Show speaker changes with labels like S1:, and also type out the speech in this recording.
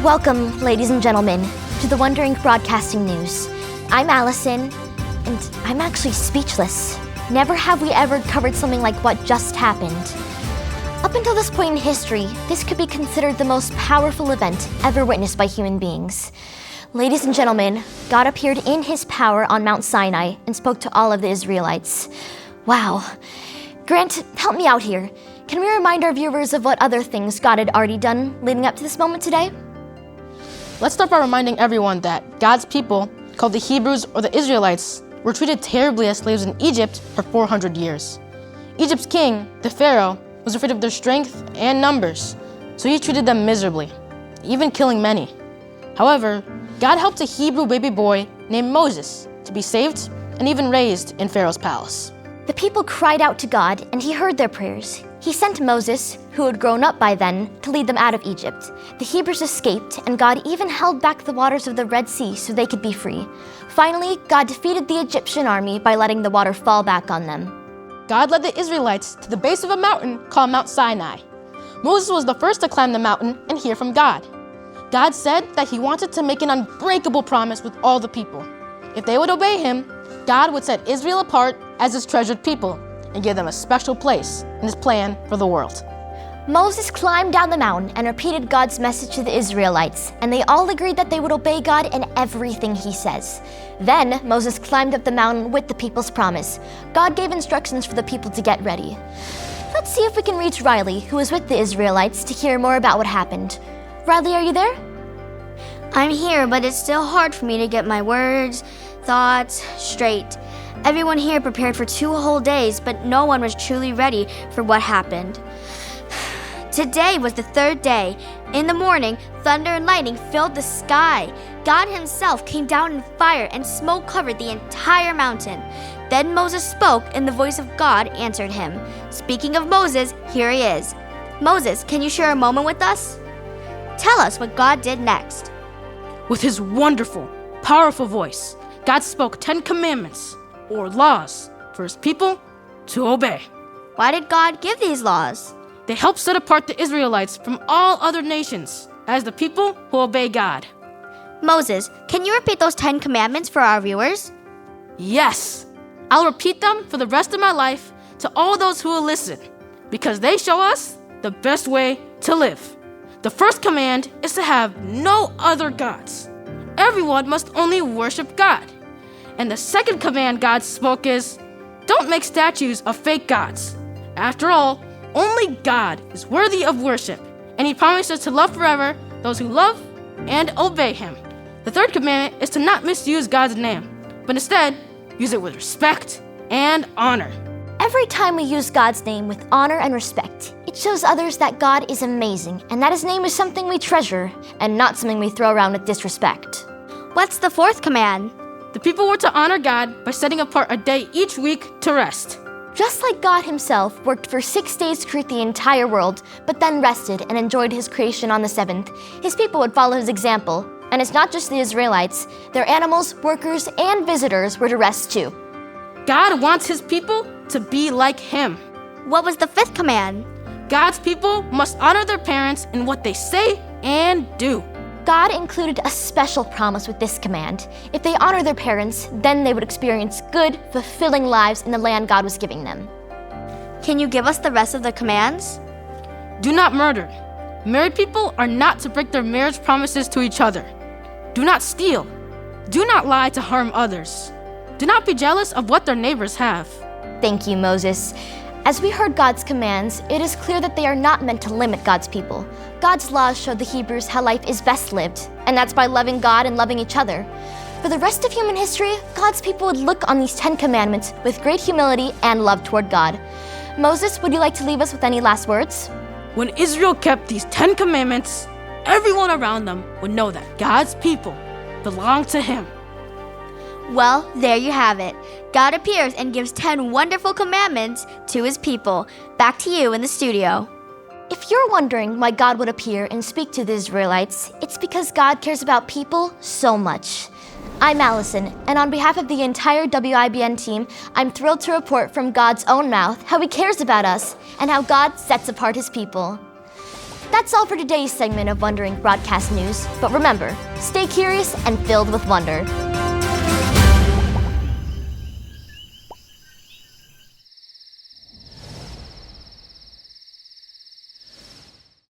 S1: Welcome, ladies and gentlemen, to the Wondering Broadcasting News. I'm Allison, and I'm actually speechless. Never have we ever covered something like what just happened. Up until this point in history, this could be considered the most powerful event ever witnessed by human beings. Ladies and gentlemen, God appeared in his power on Mount Sinai and spoke to all of the Israelites. Wow. Grant, help me out here. Can we remind our viewers of what other things God had already done leading up to this moment today?
S2: Let's start by reminding everyone that God's people, called the Hebrews or the Israelites, were treated terribly as slaves in Egypt for 400 years. Egypt's king, the Pharaoh, was afraid of their strength and numbers, so he treated them miserably, even killing many. However, God helped a Hebrew baby boy named Moses to be saved and even raised in Pharaoh's palace.
S1: The people cried out to God, and he heard their prayers. He sent Moses, who had grown up by then, to lead them out of Egypt. The Hebrews escaped, and God even held back the waters of the Red Sea so they could be free. Finally, God defeated the Egyptian army by letting the water fall back on them.
S2: God led the Israelites to the base of a mountain called Mount Sinai. Moses was the first to climb the mountain and hear from God. God said that he wanted to make an unbreakable promise with all the people. If they would obey him, God would set Israel apart as his treasured people and give them a special place in his plan for the world.
S1: Moses climbed down the mountain and repeated God's message to the Israelites, and they all agreed that they would obey God in everything he says. Then Moses climbed up the mountain with the people's promise. God gave instructions for the people to get ready. Let's see if we can reach Riley, who was with the Israelites, to hear more about what happened. Riley, are you there?
S3: I'm here, but it's still hard for me to get my words, thoughts straight. Everyone here prepared for 2 whole days, but no one was truly ready for what happened. Today was the 3rd day. In the morning, thunder and lightning filled the sky. God himself came down in fire, and smoke covered the entire mountain. Then Moses spoke, and the voice of God answered him. Speaking of Moses, here he is. Moses, can you share a moment with us? Tell us what God did next.
S2: With his wonderful, powerful voice, God spoke 10 commandments, or laws, for his people to obey.
S3: Why did God give these laws?
S2: They help set apart the Israelites from all other nations as the people who obey God.
S3: Moses, can you repeat those 10 commandments for our viewers?
S2: Yes, I'll repeat them for the rest of my life to all those who will listen, because they show us the best way to live. The first command is to have no other gods. Everyone must only worship God. And the second command God spoke is, don't make statues of fake gods. After all, only God is worthy of worship, and he promises to love forever those who love and obey him. The third commandment is to not misuse God's name, but instead use it with respect and honor.
S1: Every time we use God's name with honor and respect, it shows others that God is amazing and that his name is something we treasure and not something we throw around with disrespect.
S3: What's the 4th command?
S2: The people were to honor God by setting apart a day each week to rest.
S1: Just like God himself worked for 6 days to create the entire world, but then rested and enjoyed his creation on the 7th, his people would follow his example. And it's not just the Israelites, their animals, workers, and visitors were to rest too.
S2: God wants his people to be like him.
S3: What was the 5th command?
S2: God's people must honor their parents in what they say and do.
S1: God included a special promise with this command. If they honor their parents, then they would experience good, fulfilling lives in the land God was giving them.
S3: Can you give us the rest of the commands?
S2: Do not murder. Married people are not to break their marriage promises to each other. Do not steal. Do not lie to harm others. Do not be jealous of what their neighbors have.
S1: Thank you, Moses. As we heard God's commands, it is clear that they are not meant to limit God's people. God's laws showed the Hebrews how life is best lived, and that's by loving God and loving each other. For the rest of human history, God's people would look on these 10 commandments with great humility and love toward God. Moses, would you like to leave us with any last words?
S2: When Israel kept these 10 commandments, everyone around them would know that God's people belong to him.
S3: Well, there you have it. God appears and gives 10 wonderful commandments to his people. Back to you in the studio.
S1: If you're wondering why God would appear and speak to the Israelites, it's because God cares about people so much. I'm Allison, and on behalf of the entire WIBN team, I'm thrilled to report from God's own mouth how he cares about us and how God sets apart his people. That's all for today's segment of Wondering Broadcast News. But remember, stay curious and filled with wonder.